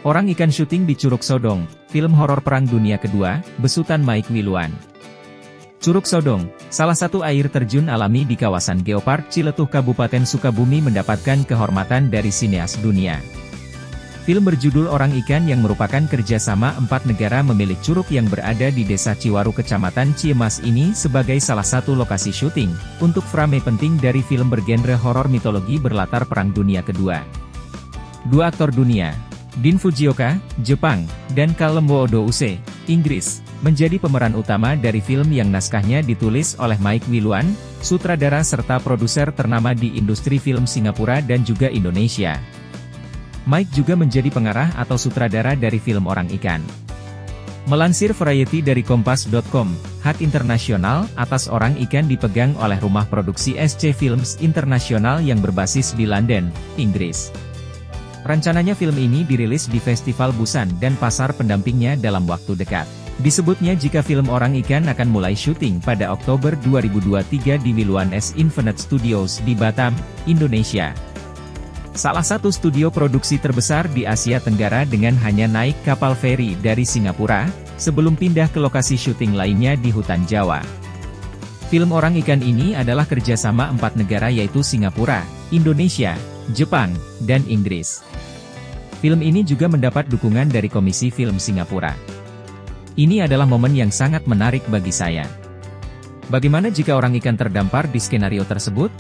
Orang Ikan syuting di Curug Sodong, film horor Perang Dunia Kedua, besutan Mike Wiluan. Curug Sodong, salah satu air terjun alami di kawasan Geopark Ciletuh Kabupaten Sukabumi mendapatkan kehormatan dari sineas dunia. Film berjudul Orang Ikan yang merupakan kerjasama 4 negara memilik curug yang berada di Desa Ciwaru Kecamatan Ciemas ini sebagai salah satu lokasi syuting, untuk frame penting dari film bergenre horor mitologi berlatar Perang Dunia Kedua. Dua aktor dunia, Din Fujioka, Jepang, dan Callum Woodo-Use, Inggris, menjadi pemeran utama dari film yang naskahnya ditulis oleh Mike Wiluan, sutradara serta produser ternama di industri film Singapura dan juga Indonesia. Mike juga menjadi pengarah atau sutradara dari film Orang Ikan. Melansir Variety dari Kompas.com, hak internasional atas Orang Ikan dipegang oleh rumah produksi SC Films Internasional yang berbasis di London, Inggris. Rencananya film ini dirilis di Festival Busan dan pasar pendampingnya dalam waktu dekat. Disebutnya jika film Orang Ikan akan mulai syuting pada Oktober 2023 di Wiluan S Infinite Studios di Batam, Indonesia. Salah satu studio produksi terbesar di Asia Tenggara dengan hanya naik kapal feri dari Singapura, sebelum pindah ke lokasi syuting lainnya di hutan Jawa. Film Orang Ikan ini adalah kerjasama 4 negara yaitu Singapura, Indonesia, Jepang, dan Inggris. Film ini juga mendapat dukungan dari Komisi Film Singapura. Ini adalah momen yang sangat menarik bagi saya. Bagaimana jika Orang Ikan terdampar di skenario tersebut?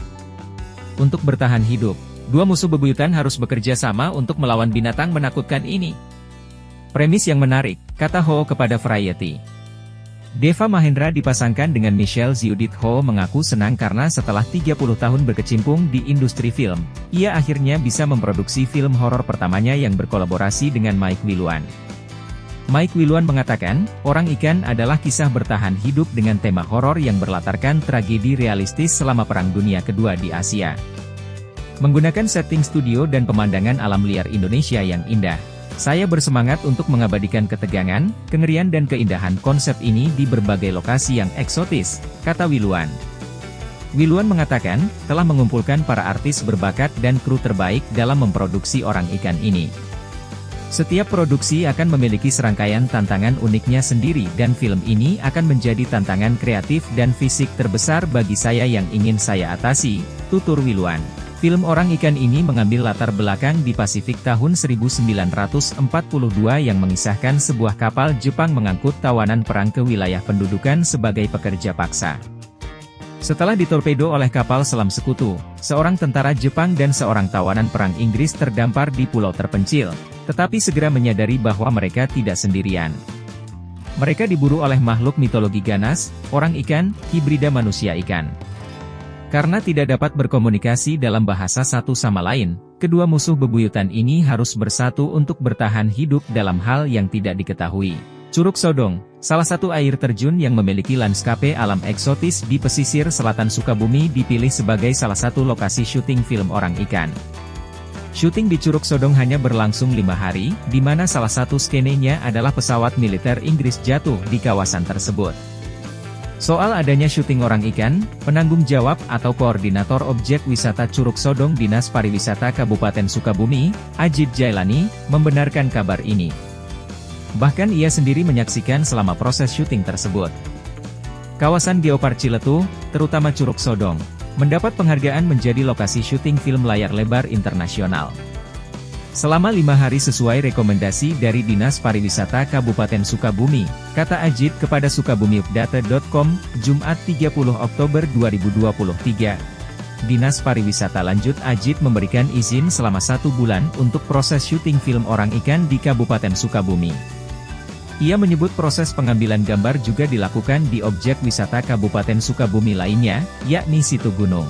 Untuk bertahan hidup, dua musuh bebuyutan harus bekerja sama untuk melawan binatang menakutkan ini. Premis yang menarik, kata Ho kepada Variety. Deva Mahendra dipasangkan dengan Michelle Ziudith. Ho mengaku senang karena setelah 30 tahun berkecimpung di industri film, ia akhirnya bisa memproduksi film horor pertamanya yang berkolaborasi dengan Mike Wiluan. Mike Wiluan mengatakan, Orang Ikan adalah kisah bertahan hidup dengan tema horor yang berlatarkan tragedi realistis selama Perang Dunia Kedua di Asia. Menggunakan setting studio dan pemandangan alam liar Indonesia yang indah, saya bersemangat untuk mengabadikan ketegangan, kengerian dan keindahan konsep ini di berbagai lokasi yang eksotis, kata Wiluan. Wiluan mengatakan, telah mengumpulkan para artis berbakat dan kru terbaik dalam memproduksi Orang Ikan ini. Setiap produksi akan memiliki serangkaian tantangan uniknya sendiri dan film ini akan menjadi tantangan kreatif dan fisik terbesar bagi saya yang ingin saya atasi, tutur Wiluan. Film Orang Ikan ini mengambil latar belakang di Pasifik tahun 1942 yang mengisahkan sebuah kapal Jepang mengangkut tawanan perang ke wilayah pendudukan sebagai pekerja paksa. Setelah ditorpedo oleh kapal selam sekutu, seorang tentara Jepang dan seorang tawanan perang Inggris terdampar di pulau terpencil, tetapi segera menyadari bahwa mereka tidak sendirian. Mereka diburu oleh makhluk mitologi ganas, orang ikan, hibrida manusia ikan. Karena tidak dapat berkomunikasi dalam bahasa satu sama lain, kedua musuh bebuyutan ini harus bersatu untuk bertahan hidup dalam hal yang tidak diketahui. Curug Sodong, salah satu air terjun yang memiliki lanskape alam eksotis di pesisir selatan Sukabumi dipilih sebagai salah satu lokasi syuting film Orang Ikan. Syuting di Curug Sodong hanya berlangsung 5 hari, di mana salah satu skenenya adalah pesawat militer Inggris jatuh di kawasan tersebut. Soal adanya syuting Orang Ikan, penanggung jawab atau koordinator objek wisata Curug Sodong Dinas Pariwisata Kabupaten Sukabumi, Ajit Jailani, membenarkan kabar ini. Bahkan ia sendiri menyaksikan selama proses syuting tersebut. Kawasan Geopark Ciletuh, terutama Curug Sodong, mendapat penghargaan menjadi lokasi syuting film layar lebar internasional. Selama 5 hari sesuai rekomendasi dari Dinas Pariwisata Kabupaten Sukabumi, kata Ajit kepada sukabumiupdata.com, Jumat 30 Oktober 2023. Dinas Pariwisata lanjut Ajit memberikan izin selama 1 bulan untuk proses syuting film Orang Ikan di Kabupaten Sukabumi. Ia menyebut proses pengambilan gambar juga dilakukan di objek wisata Kabupaten Sukabumi lainnya, yakni Situ Gunung.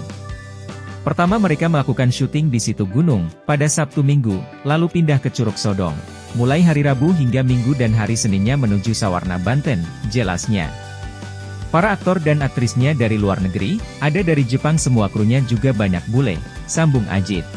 Pertama mereka melakukan syuting di Situ Gunung, pada Sabtu Minggu, lalu pindah ke Curug Sodong. Mulai hari Rabu hingga Minggu dan hari Seninnya menuju Sawarna, Banten, jelasnya. Para aktor dan aktrisnya dari luar negeri, ada dari Jepang semua krunya juga banyak bule, sambung Ajit.